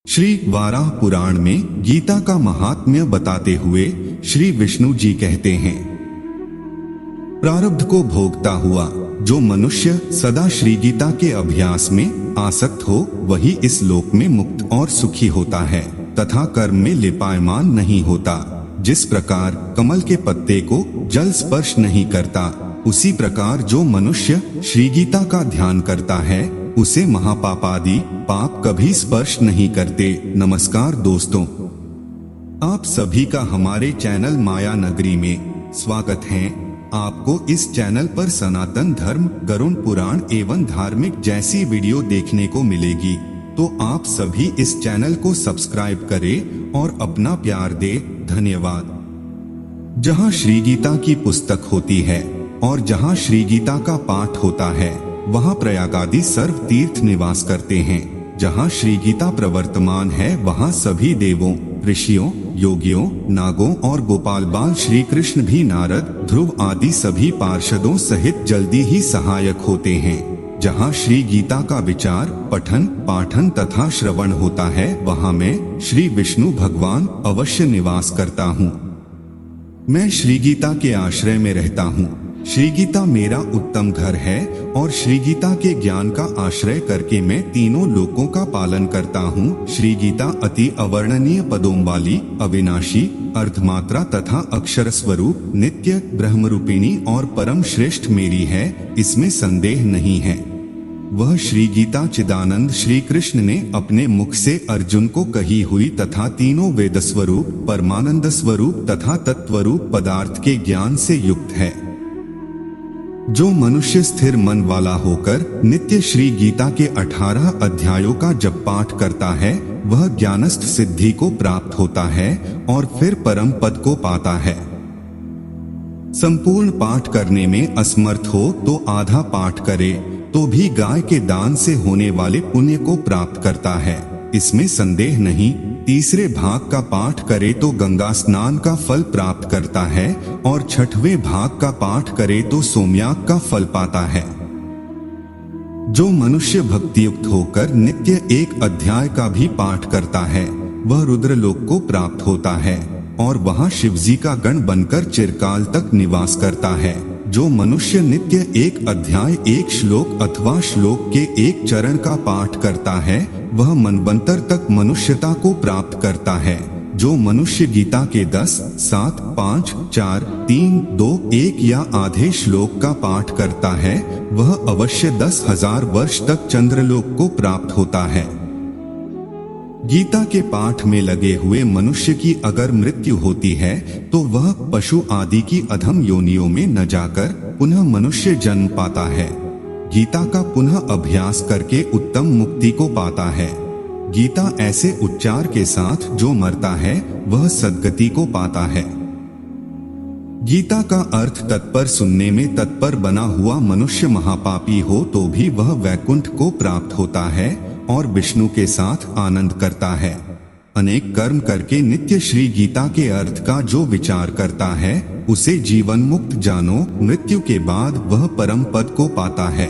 श्री वाराह पुराण में गीता का महात्म्य बताते हुए श्री विष्णु जी कहते हैं, प्रारब्ध को भोगता हुआ जो मनुष्य सदा श्री गीता के अभ्यास में आसक्त हो वही इस लोक में मुक्त और सुखी होता है तथा कर्म में लिपायमान नहीं होता। जिस प्रकार कमल के पत्ते को जल स्पर्श नहीं करता, उसी प्रकार जो मनुष्य श्री गीता का ध्यान करता है उसे महापापादि पाप कभी स्पर्श नहीं करते। नमस्कार दोस्तों, आप सभी का हमारे चैनल माया नगरी में स्वागत है। आपको इस चैनल पर सनातन धर्म, गरुड़ पुराण एवं धार्मिक जैसी वीडियो देखने को मिलेगी, तो आप सभी इस चैनल को सब्सक्राइब करें और अपना प्यार दे। धन्यवाद। जहाँ श्री गीता की पुस्तक होती है और जहाँ श्री गीता का पाठ होता है, वहाँ प्रयाग आदि सर्व तीर्थ निवास करते हैं। जहाँ श्री गीता प्रवर्तमान है वहाँ सभी देवों, ऋषियों, योगियों, नागों और गोपाल बाल श्री कृष्ण भी नारद, ध्रुव आदि सभी पार्षदों सहित जल्दी ही सहायक होते हैं। जहाँ श्री गीता का विचार, पठन, पाठन तथा श्रवण होता है वहाँ मैं श्री विष्णु भगवान अवश्य निवास करता हूँ। मैं श्री गीता के आश्रय में रहता हूँ। श्री गीता मेरा उत्तम घर है और श्री गीता के ज्ञान का आश्रय करके मैं तीनों लोकों का पालन करता हूँ। श्री गीता अति अवर्णनीय पदों वाली, अविनाशी, अर्धमात्रा तथा अक्षर स्वरूप, नित्य, ब्रह्मरूपिणी और परम श्रेष्ठ मेरी है, इसमें संदेह नहीं है। वह श्री गीता चिदानंद श्री कृष्ण ने अपने मुख से अर्जुन को कही हुई तथा तीनों वेद स्वरूप, परमानंद स्वरूप तथा तत्वरूप पदार्थ के ज्ञान से युक्त है। जो मनुष्य स्थिर मन वाला होकर नित्य श्री गीता के 18 अध्यायों का जप पाठ करता है वह ज्ञानस्थ सिद्धि को प्राप्त होता है और फिर परम पद को पाता है। संपूर्ण पाठ करने में असमर्थ हो तो आधा पाठ करे तो भी गाय के दान से होने वाले पुण्य को प्राप्त करता है, इसमें संदेह नहीं। तीसरे भाग का पाठ करे तो गंगा स्नान का फल प्राप्त करता है और छठवें भाग का पाठ करे तो सोमयाग का फल पाता है। जो मनुष्य भक्तियुक्त होकर नित्य एक अध्याय का भी पाठ करता है वह रुद्रलोक को प्राप्त होता है और वहां शिवजी का गण बनकर चिरकाल तक निवास करता है। जो मनुष्य नित्य एक अध्याय, एक श्लोक अथवा श्लोक के एक चरण का पाठ करता है वह मनवंतर तक मनुष्यता को प्राप्त करता है। जो मनुष्य गीता के 10, 7, 5, 4, 3, 2, 1 या आधे श्लोक का पाठ करता है वह अवश्य 10,000 वर्ष तक चंद्रलोक को प्राप्त होता है। गीता के पाठ में लगे हुए मनुष्य की अगर मृत्यु होती है तो वह पशु आदि की अधम योनियों में न जाकर पुनः मनुष्य जन्म पाता है। गीता का पुनः अभ्यास करके उत्तम मुक्ति को पाता है। गीता ऐसे उच्चार के साथ जो मरता है वह सद्गति को पाता है। गीता का अर्थ तत्पर सुनने में तत्पर बना हुआ मनुष्य महापापी हो तो भी वह वैकुंठ को प्राप्त होता है और विष्णु के साथ आनंद करता है। अनेक कर्म करके नित्य श्री गीता के अर्थ का जो विचार करता है उसे जीवन मुक्त जानो, मृत्यु के बाद वह परम पद को पाता है।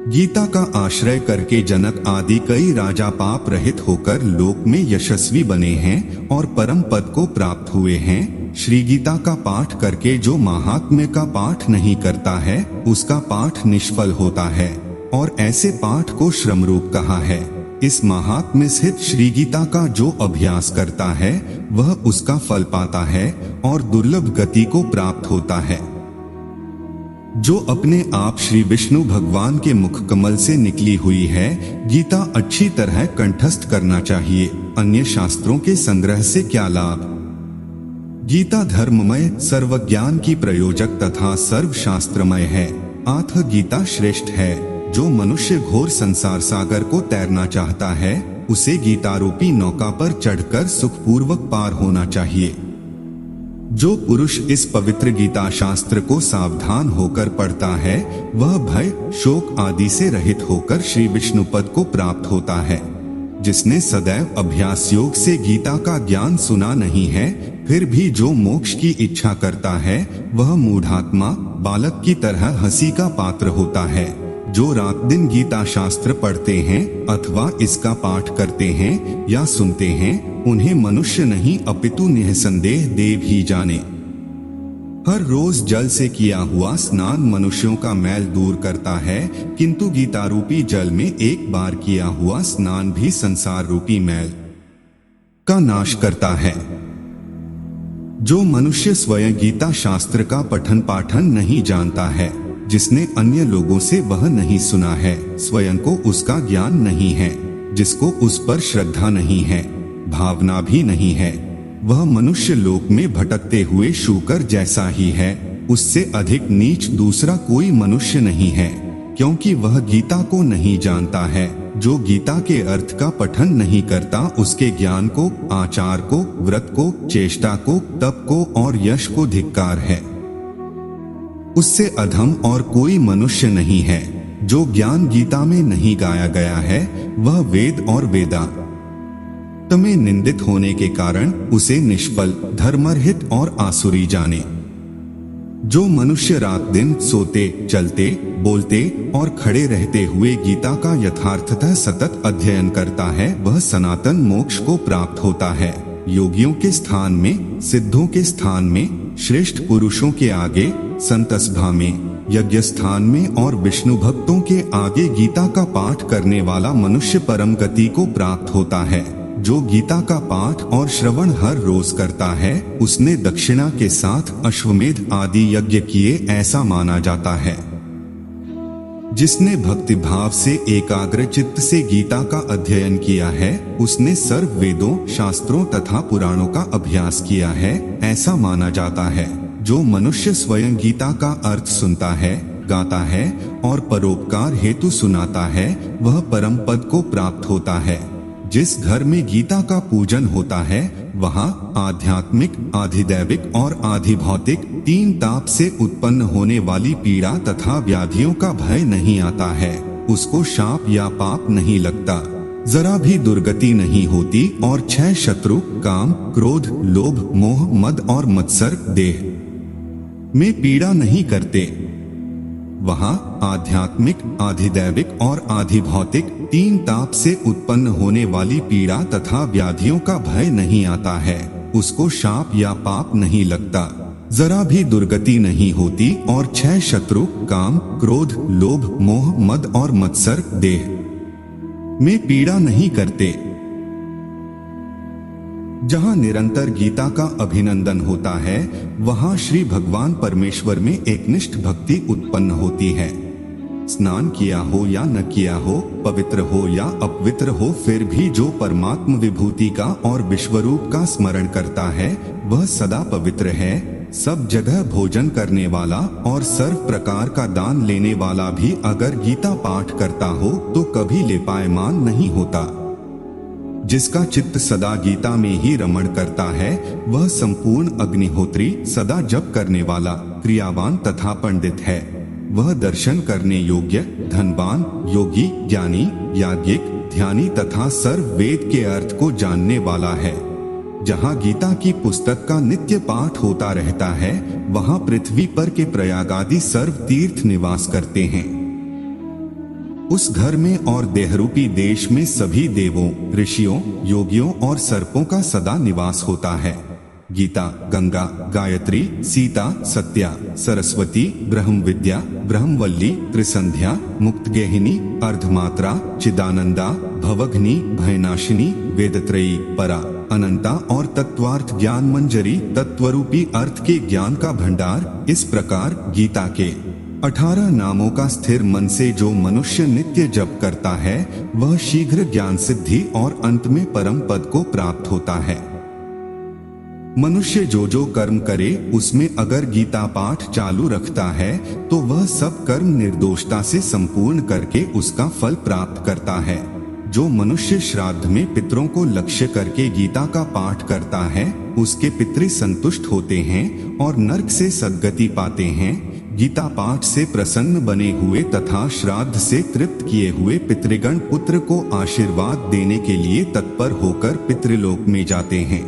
गीता का आश्रय करके जनक आदि कई राजा पाप रहित होकर लोक में यशस्वी बने हैं और परम पद को प्राप्त हुए हैं। श्री गीता का पाठ करके जो महात्म्य का पाठ नहीं करता है उसका पाठ निष्फल होता है और ऐसे पाठ को श्रमरूप कहा है। इस महात्म्य स्थित श्री गीता का जो अभ्यास करता है वह उसका फल पाता है और दुर्लभ गति को प्राप्त होता है। जो अपने आप श्री विष्णु भगवान के मुख कमल से निकली हुई है गीता अच्छी तरह कंठस्थ करना चाहिए। अन्य शास्त्रों के संग्रह से क्या लाभ। गीता धर्ममय, सर्वज्ञान की प्रयोजक तथा सर्व शास्त्रमय है। अतः गीता श्रेष्ठ है। जो मनुष्य घोर संसार सागर को तैरना चाहता है उसे गीतारूपी नौका पर चढ़कर सुखपूर्वक पार होना चाहिए। जो पुरुष इस पवित्र गीता शास्त्र को सावधान होकर पढ़ता है वह भय, शोक आदि से रहित होकर श्री विष्णु पद को प्राप्त होता है। जिसने सदैव अभ्यास योग से गीता का ज्ञान सुना नहीं है फिर भी जो मोक्ष की इच्छा करता है वह मूढ़ात्मा, बालक की तरह हंसी का पात्र होता है। जो रात दिन गीता शास्त्र पढ़ते हैं अथवा इसका पाठ करते हैं या सुनते हैं, उन्हें मनुष्य नहीं अपितु निःसंदेह देव ही जाने। हर रोज जल से किया हुआ स्नान मनुष्यों का मैल दूर करता है, किंतु गीता रूपी जल में एक बार किया हुआ स्नान भी संसार रूपी मैल का नाश करता है। जो मनुष्य स्वयं गीता शास्त्र का पठन पाठन नहीं जानता है, जिसने अन्य लोगों से वह नहीं सुना है, स्वयं को उसका ज्ञान नहीं है, जिसको उस पर श्रद्धा नहीं है, भावना भी नहीं है, वह मनुष्य लोक में भटकते हुए शूकर जैसा ही है। उससे अधिक नीच दूसरा कोई मनुष्य नहीं है, क्योंकि वह गीता को नहीं जानता है। जो गीता के अर्थ का पठन नहीं करता, उसके ज्ञान को, आचार को, व्रत को, चेष्टा को, तप को और यश को धिक्कार है। उससे अधम और कोई मनुष्य नहीं है। जो ज्ञान गीता में नहीं गाया गया है, वह वेद और वेदांत में निंदित होने के कारण उसे निष्फल, धर्मरहित और आसुरी जाने। जो मनुष्य रात दिन सोते, चलते, बोलते और खड़े रहते हुए गीता का यथार्थतः सतत अध्ययन करता है, वह सनातन मोक्ष को प्राप्त होता है। योगियों के स्थान में, सिद्धों के स्थान में, श्रेष्ठ पुरुषों के आगे, संत सभा में, यज्ञ स्थान में और विष्णु भक्तों के आगे गीता का पाठ करने वाला मनुष्य परम गति को प्राप्त होता है। जो गीता का पाठ और श्रवण हर रोज करता है, उसने दक्षिणा के साथ अश्वमेध आदि यज्ञ किए ऐसा माना जाता है। जिसने भक्ति भाव से एकाग्र चित्त से गीता का अध्ययन किया है, उसने सर्व वेदों, शास्त्रों तथा पुराणों का अभ्यास किया है ऐसा माना जाता है। जो मनुष्य स्वयं गीता का अर्थ सुनता है, गाता है और परोपकार हेतु सुनाता है, वह परम पद को प्राप्त होता है। जिस घर में गीता का पूजन होता है, वहाँ आध्यात्मिक, आधिदैविक और आधिभौतिक तीन ताप से उत्पन्न होने वाली पीड़ा तथा व्याधियों का भय नहीं आता है। उसको शाप या पाप नहीं लगता, जरा भी दुर्गति नहीं होती और 6 शत्रु काम, क्रोध, लोभ, मोह, मद और मत्सर देह में पीड़ा नहीं करते। वहाँ आध्यात्मिक, आधिदैविक और आधिभौतिक तीन ताप से उत्पन्न होने वाली पीड़ा तथा व्याधियों का भय नहीं आता है। उसको शाप या पाप नहीं लगता, जरा भी दुर्गति नहीं होती और 6 शत्रु काम, क्रोध, लोभ, मोह, मद और मत्सर देह में पीड़ा नहीं करते। जहाँ निरंतर गीता का अभिनंदन होता है, वहाँ श्री भगवान परमेश्वर में एकनिष्ठ भक्ति उत्पन्न होती है। स्नान किया हो या न किया हो, पवित्र हो या अपवित्र हो, फिर भी जो परमात्म विभूति का और विश्वरूप का स्मरण करता है, वह सदा पवित्र है। सब जगह भोजन करने वाला और सर्व प्रकार का दान लेने वाला भी अगर गीता पाठ करता हो तो कभी लेपायमान नहीं होता। जिसका चित्त सदा गीता में ही रमण करता है, वह संपूर्ण अग्निहोत्री, सदा जप करने वाला, क्रियावान तथा पंडित है। वह दर्शन करने योग्य, धनवान, योगी, ज्ञानी, याज्ञिक, ध्यानी तथा सर्व वेद के अर्थ को जानने वाला है। जहाँ गीता की पुस्तक का नित्य पाठ होता रहता है, वहाँ पृथ्वी पर के प्रयाग आदि सर्व तीर्थ निवास करते हैं। उस घर में और देहरूपी देश में सभी देवों, ऋषियों, योगियों और सर्पों का सदा निवास होता है। गीता, गंगा, गायत्री, सीता, सत्या, सरस्वती, ब्रह्म विद्या, ब्रह्मवल्ली, त्रिसंध्या, मुक्तगेहिनी, अर्धमात्रा, चिदानंदा, भवघ्नी, भयनाशिनी, वेदत्रयी, परा, अनंता और तत्वार्थ ज्ञान मंजरी, तत्वरूपी अर्थ के ज्ञान का भंडार। इस प्रकार गीता के 18 नामों का स्थिर मन से जो मनुष्य नित्य जप करता है, वह शीघ्र ज्ञान सिद्धि और अंत में परम पद को प्राप्त होता है। मनुष्य जो जो कर्म करे, उसमें अगर गीता पाठ चालू रखता है, तो वह सब कर्म निर्दोषता से संपूर्ण करके उसका फल प्राप्त करता है। जो मनुष्य श्राद्ध में पितरों को लक्ष्य करके गीता का पाठ करता है, उसके पितृ संतुष्ट होते हैं और नरक से सद्गति पाते हैं। गीता पाठ से प्रसन्न बने हुए तथा श्राद्ध से तृप्त किए हुए पितृगण पुत्र को आशीर्वाद देने के लिए तत्पर होकर पितृलोक में जाते हैं।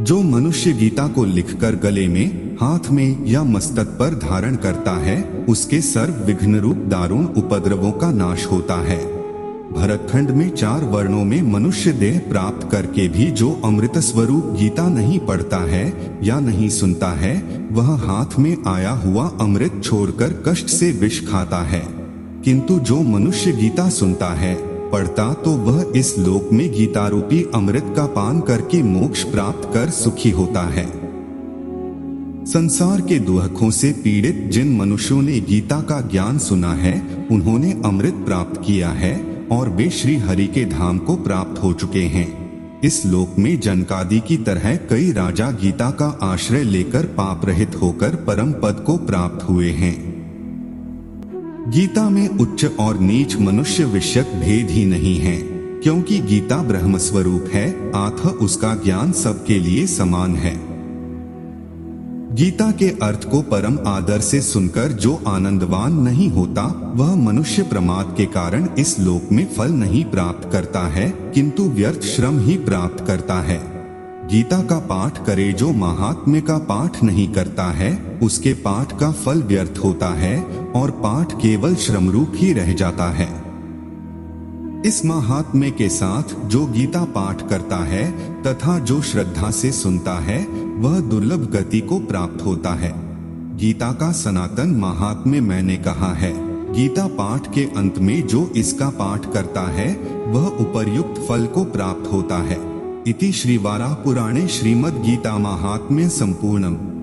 जो मनुष्य गीता को लिखकर गले में, हाथ में या मस्तक पर धारण करता है, उसके सर्व विघ्न रूप दारुण उपद्रवों का नाश होता है। भरतखंड में 4 वर्णों में मनुष्य देह प्राप्त करके भी जो अमृत स्वरूप गीता नहीं पढ़ता है या नहीं सुनता है, वह हाथ में आया हुआ अमृत छोड़कर कष्ट से विष खाता है। किंतु जो मनुष्य गीता सुनता है, पढ़ता, तो वह इस लोक में गीता रूपी अमृत का पान करके मोक्ष प्राप्त कर सुखी होता है। संसार के दुखों से पीड़ित जिन मनुष्यों ने गीता का ज्ञान सुना है, उन्होंने अमृत प्राप्त किया है और वे श्री हरि के धाम को प्राप्त हो चुके हैं। इस लोक में जनकादि की तरह कई राजा गीता का आश्रय लेकर पाप रहित होकर परम पद को प्राप्त हुए हैं। गीता में उच्च और नीच मनुष्य विषयक भेद ही नहीं है, क्योंकि गीता ब्रह्म स्वरूप है, अतः उसका ज्ञान सबके लिए समान है। गीता के अर्थ को परम आदर से सुनकर जो आनंदवान नहीं होता, वह मनुष्य प्रमाद के कारण इस लोक में फल नहीं प्राप्त करता है, किंतु व्यर्थ श्रम ही प्राप्त करता है। गीता का पाठ करे जो महात्म्य का पाठ नहीं करता है, उसके पाठ का फल व्यर्थ होता है और पाठ केवल श्रमरूप ही रह जाता है। इस महात्म्य के साथ जो गीता पाठ करता है तथा जो श्रद्धा से सुनता है, वह दुर्लभ गति को प्राप्त होता है। गीता का सनातन महात्म्य मैंने कहा है। गीता पाठ के अंत में जो इसका पाठ करता है, वह उपर्युक्त फल को प्राप्त होता है। इति श्री वराह पुराणे श्रीमद् गीता महात्म्य संपूर्णम्।